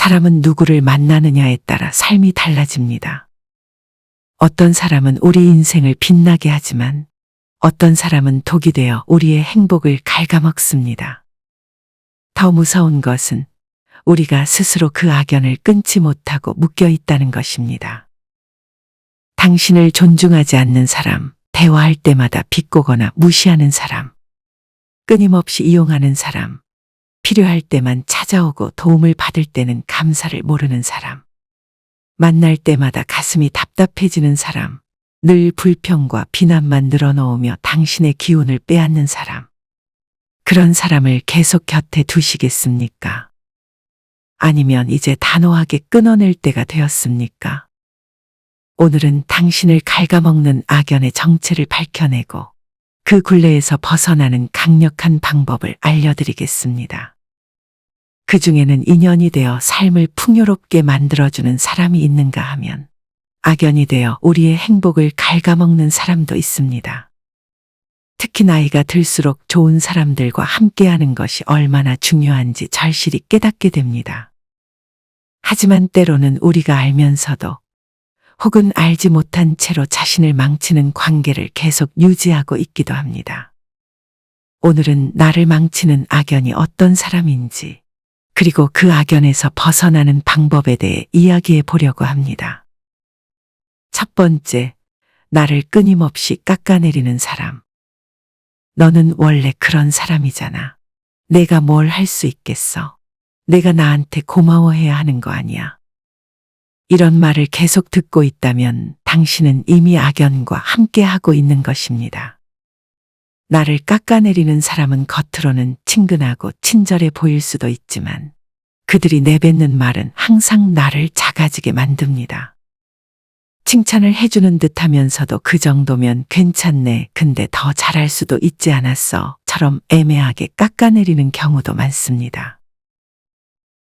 사람은 누구를 만나느냐에 따라 삶이 달라집니다. 어떤 사람은 우리 인생을 빛나게 하지만 어떤 사람은 독이 되어 우리의 행복을 갉아먹습니다. 더 무서운 것은 우리가 스스로 그 악연을 끊지 못하고 묶여 있다는 것입니다. 당신을 존중하지 않는 사람, 대화할 때마다 비꼬거나 무시하는 사람, 끊임없이 이용하는 사람, 필요할 때만 찾아오고 도움을 받을 때는 감사를 모르는 사람, 만날 때마다 가슴이 답답해지는 사람, 늘 불평과 비난만 늘어놓으며 당신의 기운을 빼앗는 사람. 그런 사람을 계속 곁에 두시겠습니까? 아니면 이제 단호하게 끊어낼 때가 되었습니까? 오늘은 당신을 갉아먹는 악연의 정체를 밝혀내고 그 굴레에서 벗어나는 강력한 방법을 알려드리겠습니다. 그 중에는 인연이 되어 삶을 풍요롭게 만들어주는 사람이 있는가 하면 악연이 되어 우리의 행복을 갉아먹는 사람도 있습니다. 특히 나이가 들수록 좋은 사람들과 함께하는 것이 얼마나 중요한지 절실히 깨닫게 됩니다. 하지만 때로는 우리가 알면서도 혹은 알지 못한 채로 자신을 망치는 관계를 계속 유지하고 있기도 합니다. 오늘은 나를 망치는 악연이 어떤 사람인지, 그리고 그 악연에서 벗어나는 방법에 대해 이야기해 보려고 합니다. 첫 번째, 나를 끊임없이 깎아내리는 사람. 너는 원래 그런 사람이잖아. 내가 뭘 할 수 있겠어. 내가 나한테 고마워해야 하는 거 아니야. 이런 말을 계속 듣고 있다면 당신은 이미 악연과 함께하고 있는 것입니다. 나를 깎아내리는 사람은 겉으로는 친근하고 친절해 보일 수도 있지만 그들이 내뱉는 말은 항상 나를 작아지게 만듭니다. 칭찬을 해주는 듯 하면서도 그 정도면 괜찮네, 근데 더 잘할 수도 있지 않았어?처럼 애매하게 깎아내리는 경우도 많습니다.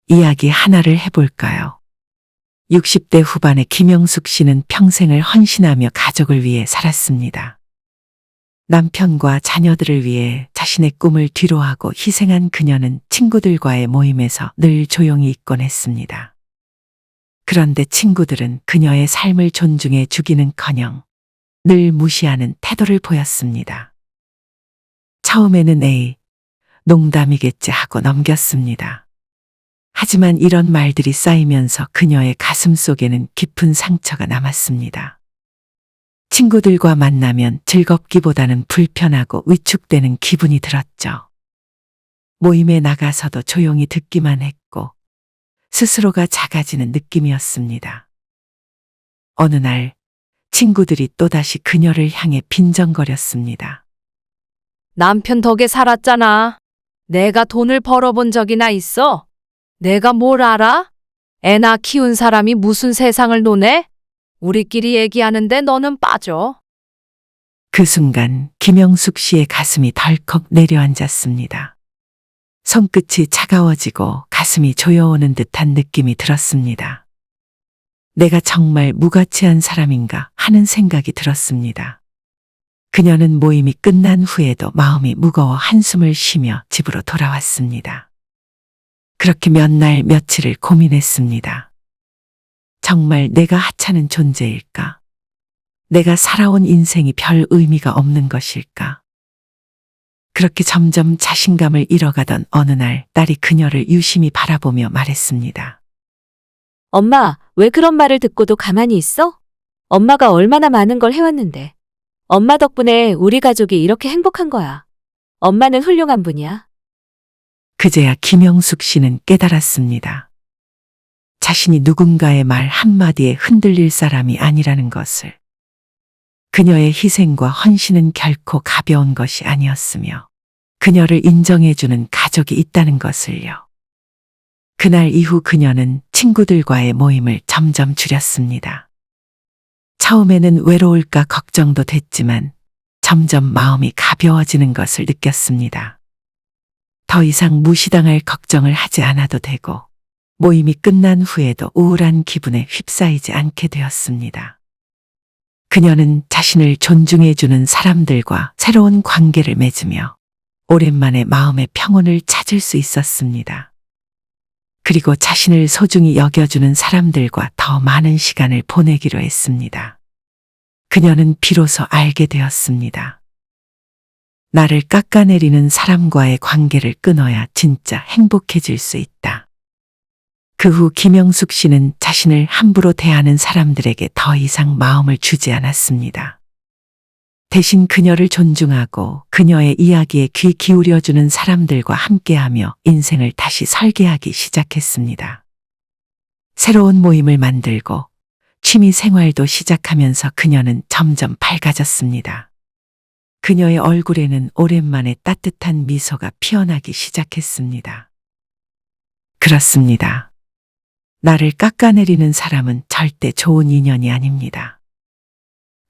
이야기 하나를 해볼까요? 60대 후반의 김영숙 씨는 평생을 헌신하며 가족을 위해 살았습니다. 남편과 자녀들을 위해 자신의 꿈을 뒤로하고 희생한 그녀는 친구들과의 모임에서 늘 조용히 있곤 했습니다. 그런데 친구들은 그녀의 삶을 존중해 주기는커녕 늘 무시하는 태도를 보였습니다. 처음에는 에이, 농담이겠지 하고 넘겼습니다. 하지만 이런 말들이 쌓이면서 그녀의 가슴 속에는 깊은 상처가 남았습니다. 친구들과 만나면 즐겁기보다는 불편하고 위축되는 기분이 들었죠. 모임에 나가서도 조용히 듣기만 했고 스스로가 작아지는 느낌이었습니다. 어느 날 친구들이 또다시 그녀를 향해 빈정거렸습니다. 남편 덕에 살았잖아. 내가 돈을 벌어본 적이나 있어? 내가 뭘 알아? 애나 키운 사람이 무슨 세상을 노네? 우리끼리 얘기하는데 너는 빠져. 그 순간 김영숙 씨의 가슴이 덜컥 내려앉았습니다. 손끝이 차가워지고 가슴이 조여오는 듯한 느낌이 들었습니다. 내가 정말 무가치한 사람인가 하는 생각이 들었습니다. 그녀는 모임이 끝난 후에도 마음이 무거워 한숨을 쉬며 집으로 돌아왔습니다. 그렇게 몇 날 며칠을 고민했습니다. 정말 내가 하찮은 존재일까? 내가 살아온 인생이 별 의미가 없는 것일까? 그렇게 점점 자신감을 잃어가던 어느 날 딸이 그녀를 유심히 바라보며 말했습니다. 엄마, 왜 그런 말을 듣고도 가만히 있어? 엄마가 얼마나 많은 걸 해왔는데. 엄마 덕분에 우리 가족이 이렇게 행복한 거야. 엄마는 훌륭한 분이야. 그제야 김영숙 씨는 깨달았습니다. 자신이 누군가의 말 한마디에 흔들릴 사람이 아니라는 것을. 그녀의 희생과 헌신은 결코 가벼운 것이 아니었으며 그녀를 인정해주는 가족이 있다는 것을요. 그날 이후 그녀는 친구들과의 모임을 점점 줄였습니다. 처음에는 외로울까 걱정도 됐지만 점점 마음이 가벼워지는 것을 느꼈습니다. 더 이상 무시당할 걱정을 하지 않아도 되고 모임이 끝난 후에도 우울한 기분에 휩싸이지 않게 되었습니다. 그녀는 자신을 존중해주는 사람들과 새로운 관계를 맺으며 오랜만에 마음의 평온을 찾을 수 있었습니다. 그리고 자신을 소중히 여겨주는 사람들과 더 많은 시간을 보내기로 했습니다. 그녀는 비로소 알게 되었습니다. 나를 깎아내리는 사람과의 관계를 끊어야 진짜 행복해질 수 있다. 그 후 김영숙 씨는 자신을 함부로 대하는 사람들에게 더 이상 마음을 주지 않았습니다. 대신 그녀를 존중하고 그녀의 이야기에 귀 기울여주는 사람들과 함께하며 인생을 다시 설계하기 시작했습니다. 새로운 모임을 만들고 취미 생활도 시작하면서 그녀는 점점 밝아졌습니다. 그녀의 얼굴에는 오랜만에 따뜻한 미소가 피어나기 시작했습니다. 그렇습니다. 나를 깎아내리는 사람은 절대 좋은 인연이 아닙니다.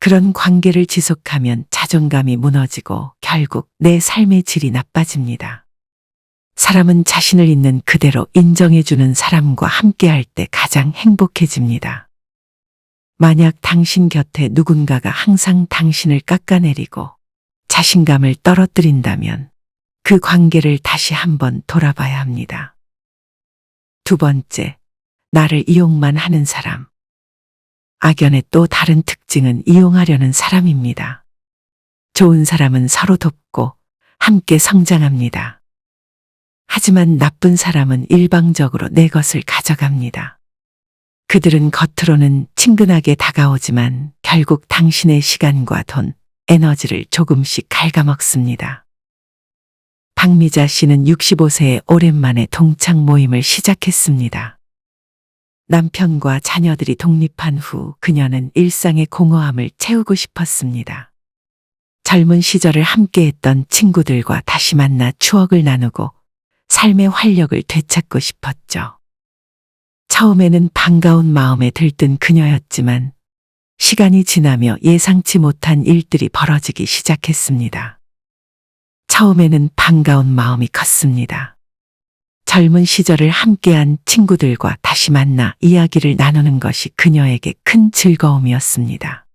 그런 관계를 지속하면 자존감이 무너지고 결국 내 삶의 질이 나빠집니다. 사람은 자신을 있는 그대로 인정해주는 사람과 함께할 때 가장 행복해집니다. 만약 당신 곁에 누군가가 항상 당신을 깎아내리고 자신감을 떨어뜨린다면 그 관계를 다시 한번 돌아봐야 합니다. 두 번째, 나를 이용만 하는 사람. 악연의 또 다른 특징은 이용하려는 사람입니다. 좋은 사람은 서로 돕고 함께 성장합니다. 하지만 나쁜 사람은 일방적으로 내 것을 가져갑니다. 그들은 겉으로는 친근하게 다가오지만 결국 당신의 시간과 돈, 에너지를 조금씩 갉아먹습니다. 박미자 씨는 65세에 오랜만에 동창 모임을 시작했습니다. 남편과 자녀들이 독립한 후 그녀는 일상의 공허함을 채우고 싶었습니다. 젊은 시절을 함께했던 친구들과 다시 만나 추억을 나누고 삶의 활력을 되찾고 싶었죠. 처음에는 반가운 마음에 들뜬 그녀였지만 시간이 지나며 예상치 못한 일들이 벌어지기 시작했습니다. 처음에는 반가운 마음이 컸습니다. 젊은 시절을 함께한 친구들과 다시 만나 이야기를 나누는 것이 그녀에게 큰 즐거움이었습니다.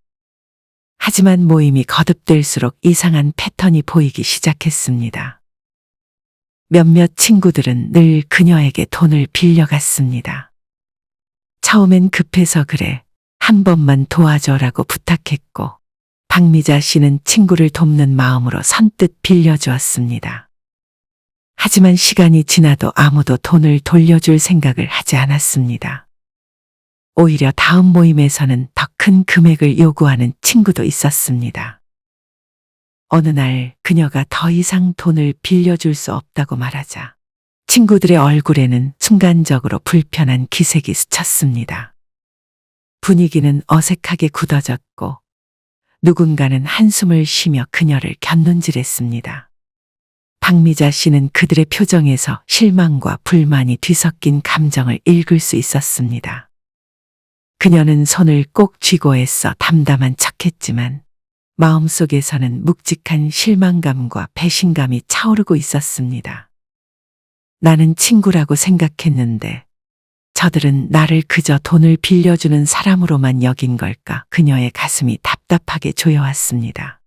하지만 모임이 거듭될수록 이상한 패턴이 보이기 시작했습니다. 몇몇 친구들은 늘 그녀에게 돈을 빌려갔습니다. 처음엔 급해서 그래, 한 번만 도와줘라고 부탁했고, 박미자 씨는 친구를 돕는 마음으로 선뜻 빌려주었습니다. 하지만 시간이 지나도 아무도 돈을 돌려줄 생각을 하지 않았습니다. 오히려 다음 모임에서는 더 큰 금액을 요구하는 친구도 있었습니다. 어느 날 그녀가 더 이상 돈을 빌려줄 수 없다고 말하자 친구들의 얼굴에는 순간적으로 불편한 기색이 스쳤습니다. 분위기는 어색하게 굳어졌고 누군가는 한숨을 쉬며 그녀를 곁눈질했습니다. 박미자 씨는 그들의 표정에서 실망과 불만이 뒤섞인 감정을 읽을 수 있었습니다. 그녀는 손을 꼭 쥐고 애써 담담한 척했지만 마음속에서는 묵직한 실망감과 배신감이 차오르고 있었습니다. 나는 친구라고 생각했는데 저들은 나를 그저 돈을 빌려주는 사람으로만 여긴 걸까? 그녀의 가슴이 답답하게 조여왔습니다.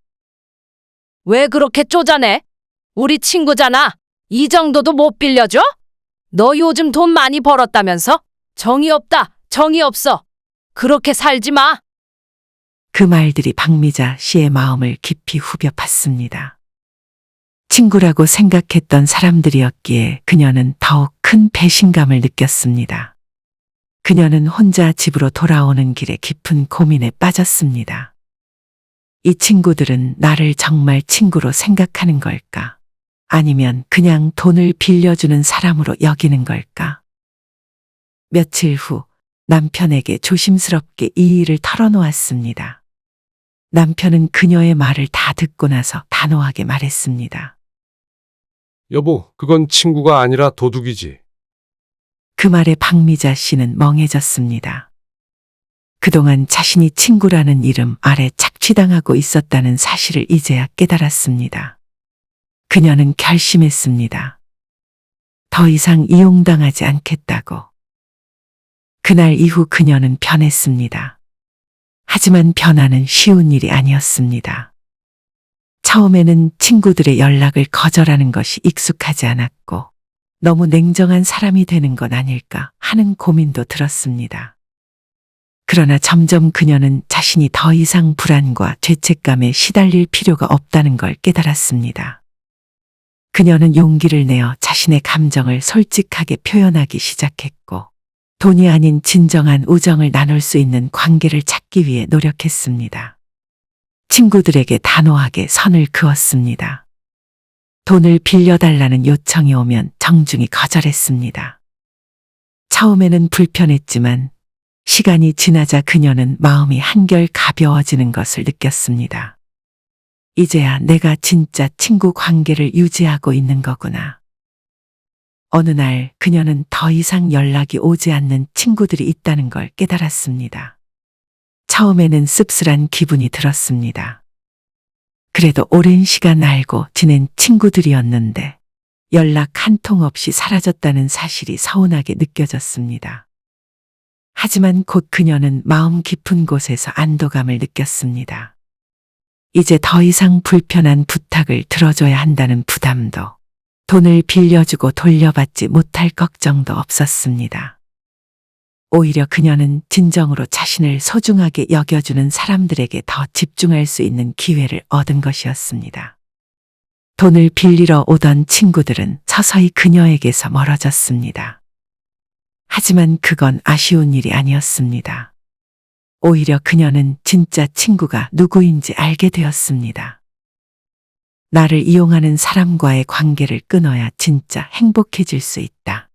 왜 그렇게 쪼잔해? 우리 친구잖아. 이 정도도 못 빌려줘? 너 요즘 돈 많이 벌었다면서? 정이 없다. 정이 없어. 그렇게 살지 마. 그 말들이 박미자 씨의 마음을 깊이 후벼 팠습니다. 친구라고 생각했던 사람들이었기에 그녀는 더욱 큰 배신감을 느꼈습니다. 그녀는 혼자 집으로 돌아오는 길에 깊은 고민에 빠졌습니다. 이 친구들은 나를 정말 친구로 생각하는 걸까? 아니면 그냥 돈을 빌려주는 사람으로 여기는 걸까? 며칠 후 남편에게 조심스럽게 이 일을 털어놓았습니다. 남편은 그녀의 말을 다 듣고 나서 단호하게 말했습니다. 여보, 그건 친구가 아니라 도둑이지. 그 말에 박미자 씨는 멍해졌습니다. 그동안 자신이 친구라는 이름 아래 착취당하고 있었다는 사실을 이제야 깨달았습니다. 그녀는 결심했습니다. 더 이상 이용당하지 않겠다고. 그날 이후 그녀는 변했습니다. 하지만 변화는 쉬운 일이 아니었습니다. 처음에는 친구들의 연락을 거절하는 것이 익숙하지 않았고 너무 냉정한 사람이 되는 건 아닐까 하는 고민도 들었습니다. 그러나 점점 그녀는 자신이 더 이상 불안과 죄책감에 시달릴 필요가 없다는 걸 깨달았습니다. 그녀는 용기를 내어 자신의 감정을 솔직하게 표현하기 시작했고, 돈이 아닌 진정한 우정을 나눌 수 있는 관계를 찾기 위해 노력했습니다. 친구들에게 단호하게 선을 그었습니다. 돈을 빌려달라는 요청이 오면 정중히 거절했습니다. 처음에는 불편했지만 시간이 지나자 그녀는 마음이 한결 가벼워지는 것을 느꼈습니다. 이제야 내가 진짜 친구 관계를 유지하고 있는 거구나. 어느 날 그녀는 더 이상 연락이 오지 않는 친구들이 있다는 걸 깨달았습니다. 처음에는 씁쓸한 기분이 들었습니다. 그래도 오랜 시간 알고 지낸 친구들이었는데 연락 한 통 없이 사라졌다는 사실이 서운하게 느껴졌습니다. 하지만 곧 그녀는 마음 깊은 곳에서 안도감을 느꼈습니다. 이제 더 이상 불편한 부탁을 들어줘야 한다는 부담도, 돈을 빌려주고 돌려받지 못할 걱정도 없었습니다. 오히려 그녀는 진정으로 자신을 소중하게 여겨주는 사람들에게 더 집중할 수 있는 기회를 얻은 것이었습니다. 돈을 빌리러 오던 친구들은 서서히 그녀에게서 멀어졌습니다. 하지만 그건 아쉬운 일이 아니었습니다. 오히려 그녀는 진짜 친구가 누구인지 알게 되었습니다. 나를 이용하는 사람과의 관계를 끊어야 진짜 행복해질 수 있다.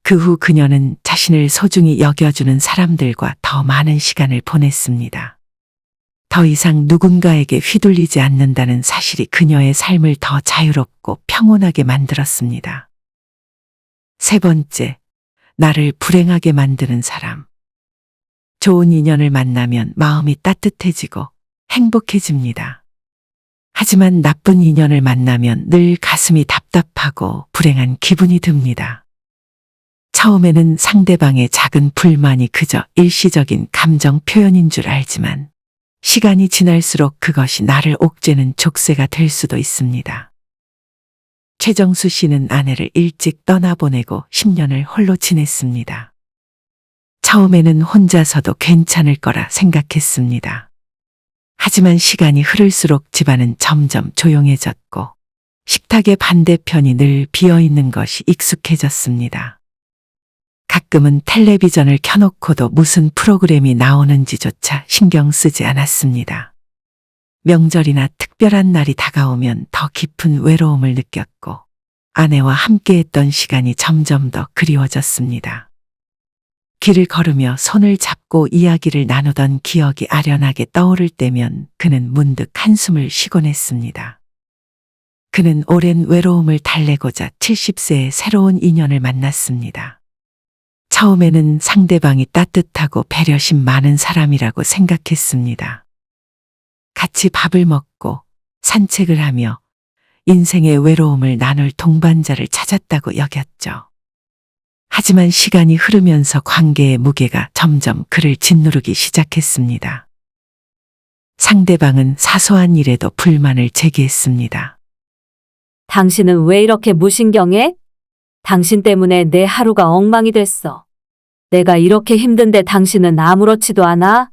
그 후 그녀는 자신을 소중히 여겨주는 사람들과 더 많은 시간을 보냈습니다. 더 이상 누군가에게 휘둘리지 않는다는 사실이 그녀의 삶을 더 자유롭고 평온하게 만들었습니다. 세 번째, 나를 불행하게 만드는 사람. 좋은 인연을 만나면 마음이 따뜻해지고 행복해집니다. 하지만 나쁜 인연을 만나면 늘 가슴이 답답하고 불행한 기분이 듭니다. 처음에는 상대방의 작은 불만이 그저 일시적인 감정 표현인 줄 알지만 시간이 지날수록 그것이 나를 옥죄는 족쇄가 될 수도 있습니다. 최정수 씨는 아내를 일찍 떠나보내고 10년을 홀로 지냈습니다. 처음에는 혼자서도 괜찮을 거라 생각했습니다. 하지만 시간이 흐를수록 집안은 점점 조용해졌고 식탁의 반대편이 늘 비어있는 것이 익숙해졌습니다. 가끔은 텔레비전을 켜놓고도 무슨 프로그램이 나오는지조차 신경 쓰지 않았습니다. 명절이나 특별한 날이 다가오면 더 깊은 외로움을 느꼈고 아내와 함께했던 시간이 점점 더 그리워졌습니다. 길을 걸으며 손을 잡고 이야기를 나누던 기억이 아련하게 떠오를 때면 그는 문득 한숨을 쉬곤 했습니다. 그는 오랜 외로움을 달래고자 70세에 새로운 인연을 만났습니다. 처음에는 상대방이 따뜻하고 배려심 많은 사람이라고 생각했습니다. 같이 밥을 먹고 산책을 하며 인생의 외로움을 나눌 동반자를 찾았다고 여겼죠. 하지만 시간이 흐르면서 관계의 무게가 점점 그를 짓누르기 시작했습니다. 상대방은 사소한 일에도 불만을 제기했습니다. 당신은 왜 이렇게 무신경해? 당신 때문에 내 하루가 엉망이 됐어. 내가 이렇게 힘든데 당신은 아무렇지도 않아?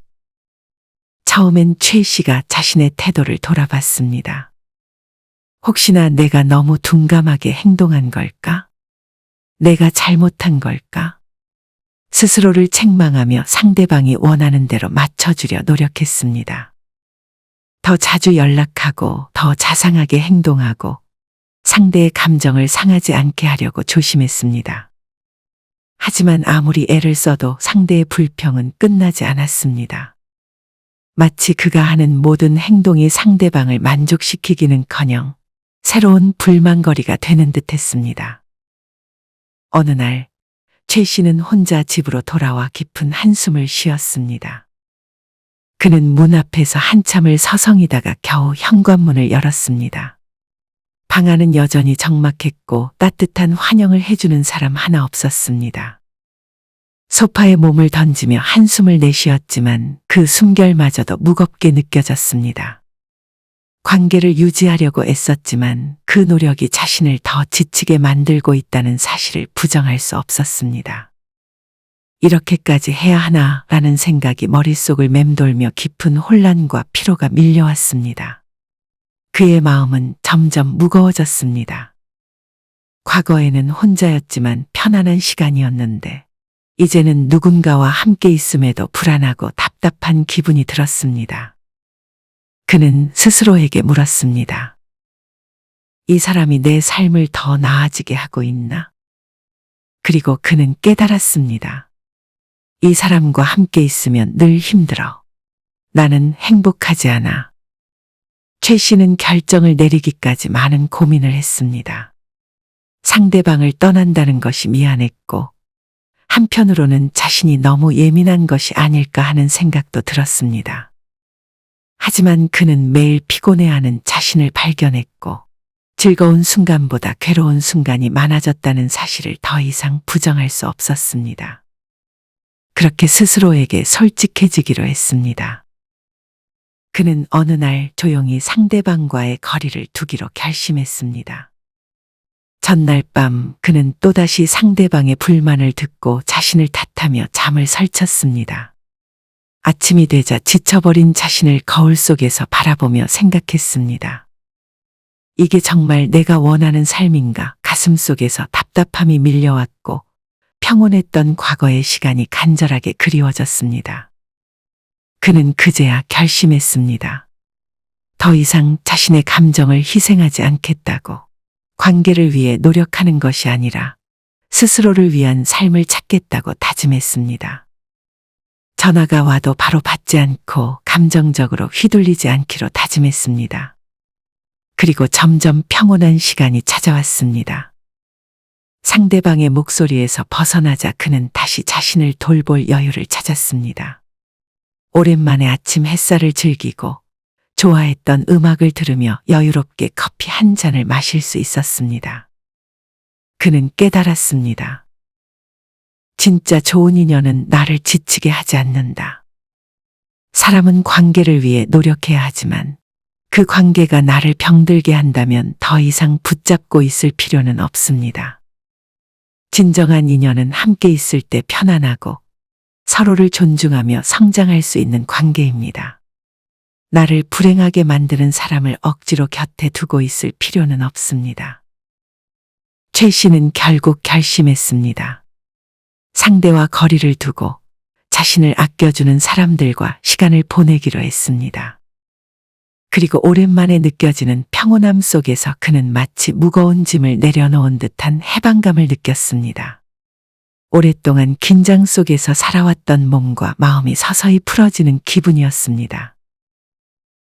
처음엔 최 씨가 자신의 태도를 돌아봤습니다. 혹시나 내가 너무 둔감하게 행동한 걸까? 내가 잘못한 걸까? 스스로를 책망하며 상대방이 원하는 대로 맞춰주려 노력했습니다. 더 자주 연락하고 더 자상하게 행동하고 상대의 감정을 상하지 않게 하려고 조심했습니다. 하지만 아무리 애를 써도 상대의 불평은 끝나지 않았습니다. 마치 그가 하는 모든 행동이 상대방을 만족시키기는커녕 새로운 불만거리가 되는 듯했습니다. 어느 날 최 씨는 혼자 집으로 돌아와 깊은 한숨을 쉬었습니다. 그는 문 앞에서 한참을 서성이다가 겨우 현관문을 열었습니다. 방 안은 여전히 적막했고 따뜻한 환영을 해주는 사람 하나 없었습니다. 소파에 몸을 던지며 한숨을 내쉬었지만 그 숨결마저도 무겁게 느껴졌습니다. 관계를 유지하려고 애썼지만 그 노력이 자신을 더 지치게 만들고 있다는 사실을 부정할 수 없었습니다. 이렇게까지 해야 하나라는 생각이 머릿속을 맴돌며 깊은 혼란과 피로가 밀려왔습니다. 그의 마음은 점점 무거워졌습니다. 과거에는 혼자였지만 편안한 시간이었는데 이제는 누군가와 함께 있음에도 불안하고 답답한 기분이 들었습니다. 그는 스스로에게 물었습니다. 이 사람이 내 삶을 더 나아지게 하고 있나? 그리고 그는 깨달았습니다. 이 사람과 함께 있으면 늘 힘들어. 나는 행복하지 않아. 최 씨는 결정을 내리기까지 많은 고민을 했습니다. 상대방을 떠난다는 것이 미안했고, 한편으로는 자신이 너무 예민한 것이 아닐까 하는 생각도 들었습니다. 하지만 그는 매일 피곤해하는 자신을 발견했고, 즐거운 순간보다 괴로운 순간이 많아졌다는 사실을 더 이상 부정할 수 없었습니다. 그렇게 스스로에게 솔직해지기로 했습니다. 그는 어느 날 조용히 상대방과의 거리를 두기로 결심했습니다. 전날 밤 그는 또다시 상대방의 불만을 듣고 자신을 탓하며 잠을 설쳤습니다. 아침이 되자 지쳐버린 자신을 거울 속에서 바라보며 생각했습니다. 이게 정말 내가 원하는 삶인가? 가슴 속에서 답답함이 밀려왔고 평온했던 과거의 시간이 간절하게 그리워졌습니다. 그는 그제야 결심했습니다. 더 이상 자신의 감정을 희생하지 않겠다고. 관계를 위해 노력하는 것이 아니라 스스로를 위한 삶을 찾겠다고 다짐했습니다. 전화가 와도 바로 받지 않고 감정적으로 휘둘리지 않기로 다짐했습니다. 그리고 점점 평온한 시간이 찾아왔습니다. 상대방의 목소리에서 벗어나자 그는 다시 자신을 돌볼 여유를 찾았습니다. 오랜만에 아침 햇살을 즐기고 좋아했던 음악을 들으며 여유롭게 커피 한 잔을 마실 수 있었습니다. 그는 깨달았습니다. 진짜 좋은 인연은 나를 지치게 하지 않는다. 사람은 관계를 위해 노력해야 하지만 그 관계가 나를 병들게 한다면 더 이상 붙잡고 있을 필요는 없습니다. 진정한 인연은 함께 있을 때 편안하고 서로를 존중하며 성장할 수 있는 관계입니다. 나를 불행하게 만드는 사람을 억지로 곁에 두고 있을 필요는 없습니다. 최 씨는 결국 결심했습니다. 상대와 거리를 두고 자신을 아껴주는 사람들과 시간을 보내기로 했습니다. 그리고 오랜만에 느껴지는 평온함 속에서 그는 마치 무거운 짐을 내려놓은 듯한 해방감을 느꼈습니다. 오랫동안 긴장 속에서 살아왔던 몸과 마음이 서서히 풀어지는 기분이었습니다.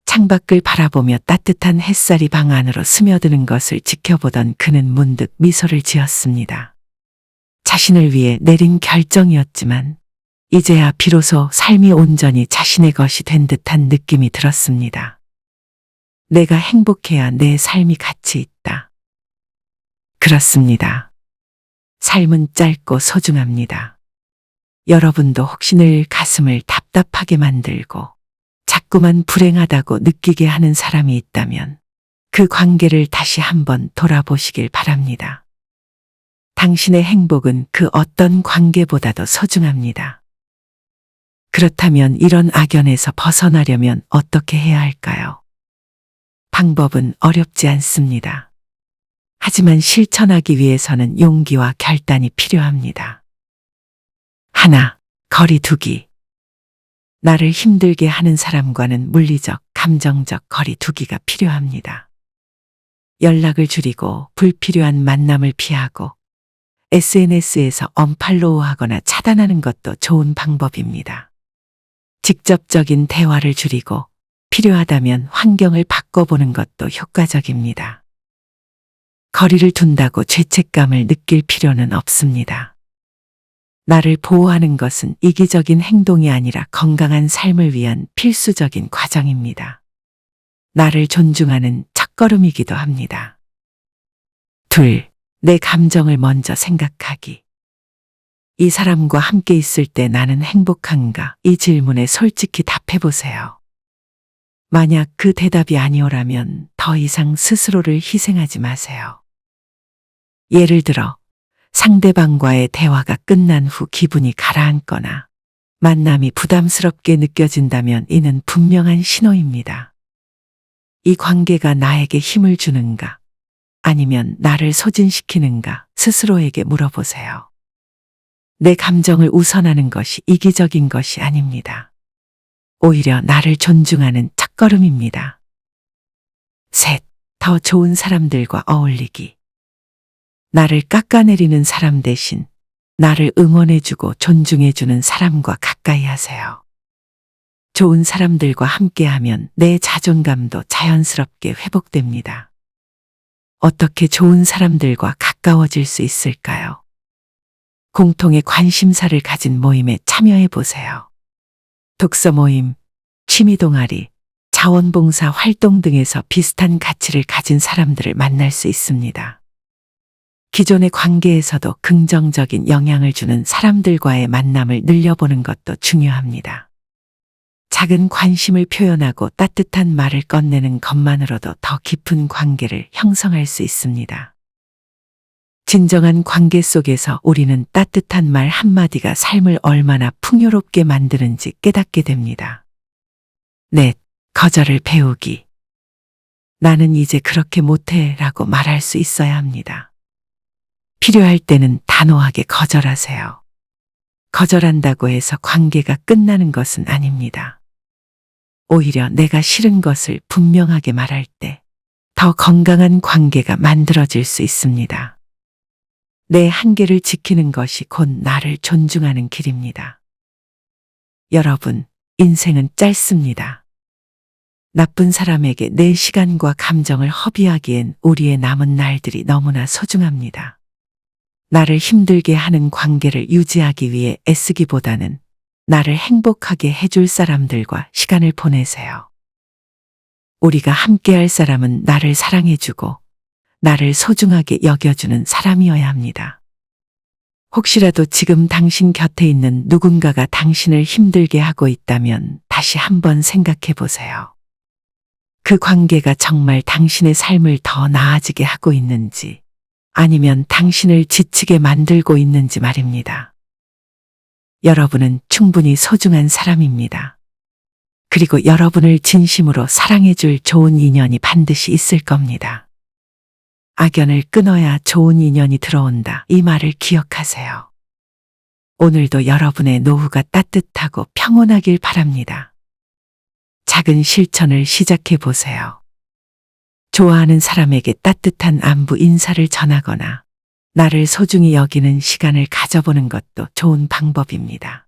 창밖을 바라보며 따뜻한 햇살이 방 안으로 스며드는 것을 지켜보던 그는 문득 미소를 지었습니다. 자신을 위해 내린 결정이었지만 이제야 비로소 삶이 온전히 자신의 것이 된 듯한 느낌이 들었습니다. 내가 행복해야 내 삶이 가치 있다. 그렇습니다. 삶은 짧고 소중합니다. 여러분도 혹시 늘 가슴을 답답하게 만들고 자꾸만 불행하다고 느끼게 하는 사람이 있다면 그 관계를 다시 한번 돌아보시길 바랍니다. 당신의 행복은 그 어떤 관계보다도 소중합니다. 그렇다면 이런 악연에서 벗어나려면 어떻게 해야 할까요? 방법은 어렵지 않습니다. 하지만 실천하기 위해서는 용기와 결단이 필요합니다. 하나, 거리 두기. 나를 힘들게 하는 사람과는 물리적, 감정적 거리 두기가 필요합니다. 연락을 줄이고 불필요한 만남을 피하고 SNS에서 언팔로우하거나 차단하는 것도 좋은 방법입니다. 직접적인 대화를 줄이고 필요하다면 환경을 바꿔보는 것도 효과적입니다. 거리를 둔다고 죄책감을 느낄 필요는 없습니다. 나를 보호하는 것은 이기적인 행동이 아니라 건강한 삶을 위한 필수적인 과정입니다. 나를 존중하는 첫걸음이기도 합니다. 둘, 내 감정을 먼저 생각하기. 이 사람과 함께 있을 때 나는 행복한가? 이 질문에 솔직히 답해보세요. 만약 그 대답이 아니오라면 더 이상 스스로를 희생하지 마세요. 예를 들어 상대방과의 대화가 끝난 후 기분이 가라앉거나 만남이 부담스럽게 느껴진다면 이는 분명한 신호입니다. 이 관계가 나에게 힘을 주는가 아니면 나를 소진시키는가 스스로에게 물어보세요. 내 감정을 우선하는 것이 이기적인 것이 아닙니다. 오히려 나를 존중하는 첫걸음입니다. 셋, 더 좋은 사람들과 어울리기. 나를 깎아내리는 사람 대신 나를 응원해주고 존중해주는 사람과 가까이 하세요. 좋은 사람들과 함께하면 내 자존감도 자연스럽게 회복됩니다. 어떻게 좋은 사람들과 가까워질 수 있을까요? 공통의 관심사를 가진 모임에 참여해 보세요. 독서 모임, 취미 동아리, 자원봉사 활동 등에서 비슷한 가치를 가진 사람들을 만날 수 있습니다. 기존의 관계에서도 긍정적인 영향을 주는 사람들과의 만남을 늘려보는 것도 중요합니다. 작은 관심을 표현하고 따뜻한 말을 꺼내는 것만으로도 더 깊은 관계를 형성할 수 있습니다. 진정한 관계 속에서 우리는 따뜻한 말 한마디가 삶을 얼마나 풍요롭게 만드는지 깨닫게 됩니다. 넷, 거절을 배우기. 나는 이제 그렇게 못해 라고 말할 수 있어야 합니다. 필요할 때는 단호하게 거절하세요. 거절한다고 해서 관계가 끝나는 것은 아닙니다. 오히려 내가 싫은 것을 분명하게 말할 때 더 건강한 관계가 만들어질 수 있습니다. 내 한계를 지키는 것이 곧 나를 존중하는 길입니다. 여러분, 인생은 짧습니다. 나쁜 사람에게 내 시간과 감정을 허비하기엔 우리의 남은 날들이 너무나 소중합니다. 나를 힘들게 하는 관계를 유지하기 위해 애쓰기보다는 나를 행복하게 해줄 사람들과 시간을 보내세요. 우리가 함께할 사람은 나를 사랑해주고 나를 소중하게 여겨주는 사람이어야 합니다. 혹시라도 지금 당신 곁에 있는 누군가가 당신을 힘들게 하고 있다면 다시 한번 생각해 보세요. 그 관계가 정말 당신의 삶을 더 나아지게 하고 있는지 아니면 당신을 지치게 만들고 있는지 말입니다. 여러분은 충분히 소중한 사람입니다. 그리고 여러분을 진심으로 사랑해줄 좋은 인연이 반드시 있을 겁니다. 악연을 끊어야 좋은 인연이 들어온다. 이 말을 기억하세요. 오늘도 여러분의 노후가 따뜻하고 평온하길 바랍니다. 작은 실천을 시작해 보세요. 좋아하는 사람에게 따뜻한 안부 인사를 전하거나 나를 소중히 여기는 시간을 가져보는 것도 좋은 방법입니다.